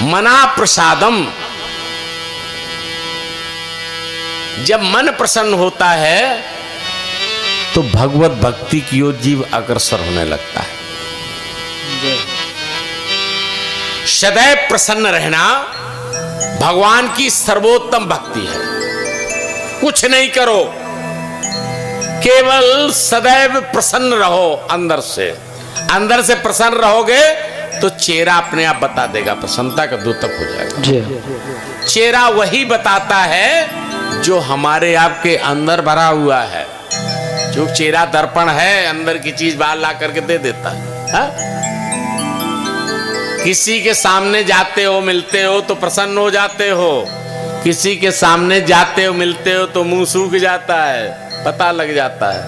मना प्रसादम, जब मन प्रसन्न होता है तो भगवत भक्ति की ओर जीव अग्रसर होने लगता है। सदैव प्रसन्न रहना भगवान की सर्वोत्तम भक्ति है। कुछ नहीं करो, केवल सदैव प्रसन्न रहो। अंदर से प्रसन्न रहोगे तो चेहरा अपने आप बता देगा, प्रसन्नता का द्योतक हो जाएगा। चेहरा वही बताता है जो हमारे आपके अंदर भरा हुआ है। जो चेहरा दर्पण है, अंदर की चीज बाहर ला करके दे देता है। हा? किसी के सामने जाते हो, मिलते हो तो प्रसन्न हो जाते हो, किसी के सामने जाते हो, मिलते हो तो मुंह सूख जाता है, पता लग जाता है।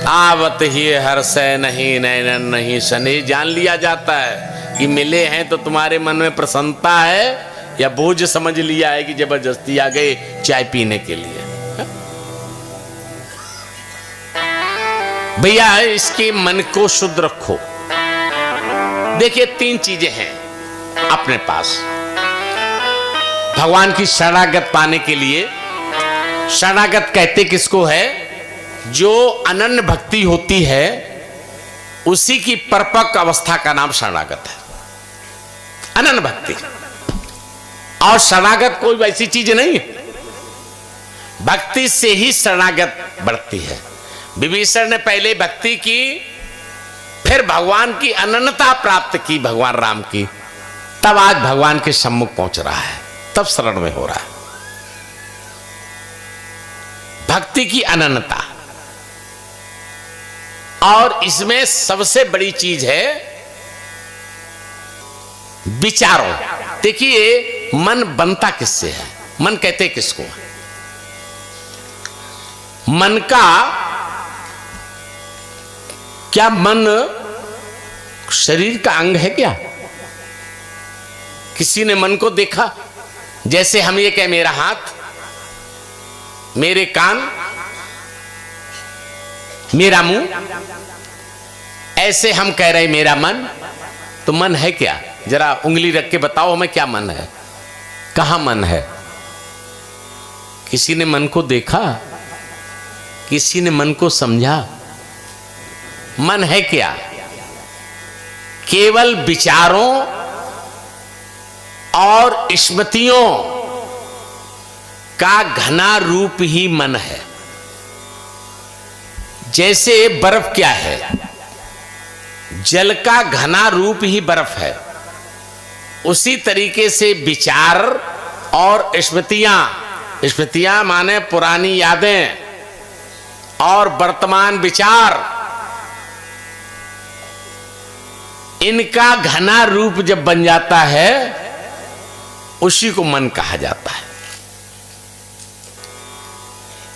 आवत ही हर्षै नहीं नैनन नहीं शनि, जान लिया जाता है कि मिले हैं तो तुम्हारे मन में प्रसन्नता है या बोझ समझ लिया है कि जबरदस्ती आ गए चाय पीने के लिए। भैया इसके मन को शुद्ध रखो। देखिए 3 चीजें हैं अपने पास भगवान की शरणागत पाने के लिए। शरणागत कहते किसको है? जो अनन्य भक्ति होती है उसी की परिपक्व अवस्था का नाम शरणागत है, अनन्य भक्ति। और शरणागत कोई वैसी चीज नहीं है, भक्ति से ही शरणागत बढ़ती है। विभीषण ने पहले भक्ति की, फिर भगवान की अनन्यता प्राप्त की, भगवान राम की, तब आज भगवान के सम्मुख पहुंच रहा है, तब शरण में हो रहा है। भक्ति की अनन्यता, और इसमें सबसे बड़ी चीज है विचारों। देखिए मन बनता किससे है? मन कहते किसको? मन का क्या मन शरीर का अंग है क्या? किसी ने मन को देखा? जैसे हम ये कहें मेरा हाथ, मेरे कान, मेरा मुंह, ऐसे हम कह रहे मेरा मन। तो मन है क्या? जरा उंगली रख के बताओ हमें, क्या मन है? कहां मन है? किसी ने मन को देखा? किसी ने मन को समझा? मन है क्या? केवल विचारों और स्मृतियों का घना रूप ही मन है। जैसे बर्फ क्या है? जल का घना रूप ही बर्फ है। उसी तरीके से विचार और स्मृतियां माने पुरानी यादें, और वर्तमान विचार, इनका घना रूप जब बन जाता है उसी को मन कहा जाता है।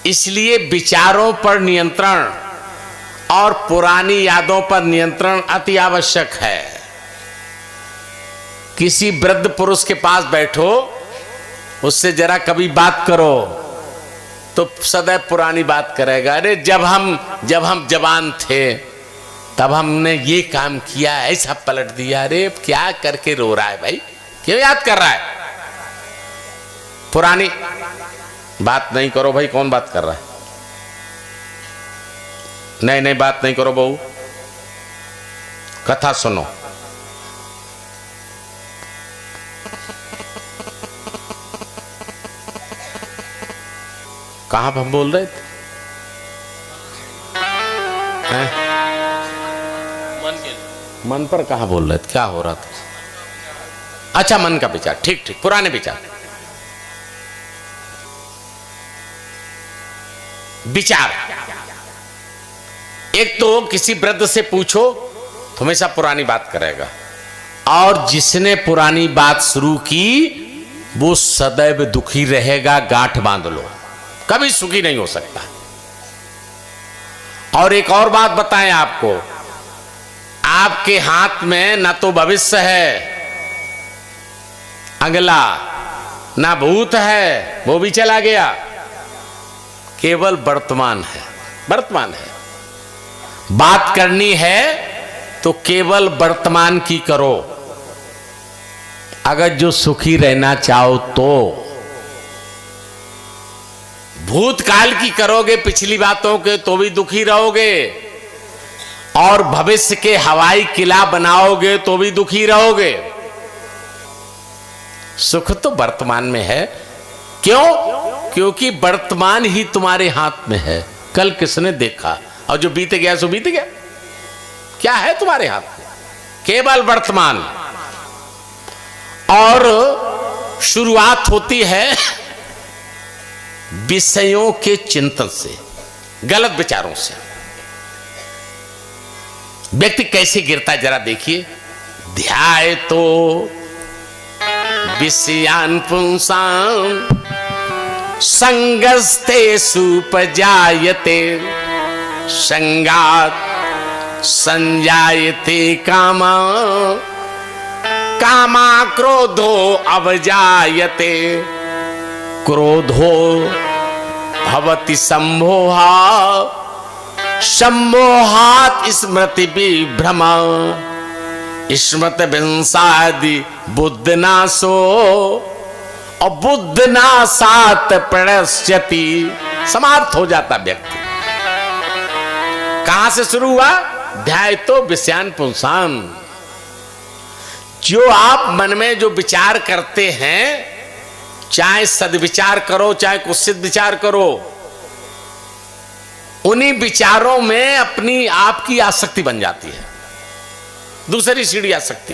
इसलिए विचारों पर नियंत्रण और पुरानी यादों पर नियंत्रण अति आवश्यक है। किसी वृद्ध पुरुष के पास बैठो, उससे जरा कभी बात करो तो सदैव पुरानी बात करेगा। अरे जब हम जवान थे तब हमने ये काम किया, ऐसा पलट दिया। अरे क्या करके रो रहा है भाई? क्यों याद कर रहा है? पुरानी बात नहीं करो भाई। कौन बात कर रहा है? नहीं बात नहीं करो बहू, कथा सुनो। कहां हम बोल रहे थे? मन पर कहां बोल रहे थे? क्या हो रहा था? अच्छा, मन का विचार। ठीक, पुराने विचार। एक तो किसी वृद्ध से पूछो तो हमेशा पुरानी बात करेगा, और जिसने पुरानी बात शुरू की वो सदैव दुखी रहेगा। गांठ बांध लो, कभी सुखी नहीं हो सकता। और एक और बात बताएं आपको, आपके हाथ में ना तो भविष्य है अगला, ना भूत है, वो भी चला गया, केवल वर्तमान है। वर्तमान है। बात करनी है तो केवल वर्तमान की करो। अगर जो सुखी रहना चाहो तो भूतकाल की करोगे पिछली बातों के तो भी दुखी रहोगे, और भविष्य के हवाई किला बनाओगे तो भी दुखी रहोगे। सुख तो वर्तमान में है। क्यों? क्योंकि वर्तमान ही तुम्हारे हाथ में है। कल किसने देखा, और जो बीत गया सो बीत गया। क्या है तुम्हारे हाथ में? केवल वर्तमान। और शुरुआत होती है विषयों के चिंतन से, गलत विचारों से। व्यक्ति कैसे गिरता है जरा देखिए। ध्याय तो विषयान पुंसाम संगस्ते सुपजायते संगात संजायते कामा कामा क्रोधो अवजायते क्रोधो भवति सम्मोहा सम्मोहात् स्मृति विभ्रमा स्मृति विंसादि बुद्धनाशो और बुद्धनाशात् प्रणश्यति। समाप्त हो जाता व्यक्ति। कहां से शुरू हुआ? ध्याय तो विषयान पुंसाम। जो आप मन में जो विचार करते हैं, चाहे सद्विचार करो चाहे कुत्सित विचार करो, उन्हीं विचारों में अपनी आपकी आसक्ति बन जाती है। दूसरी सीढ़ी आसक्ति।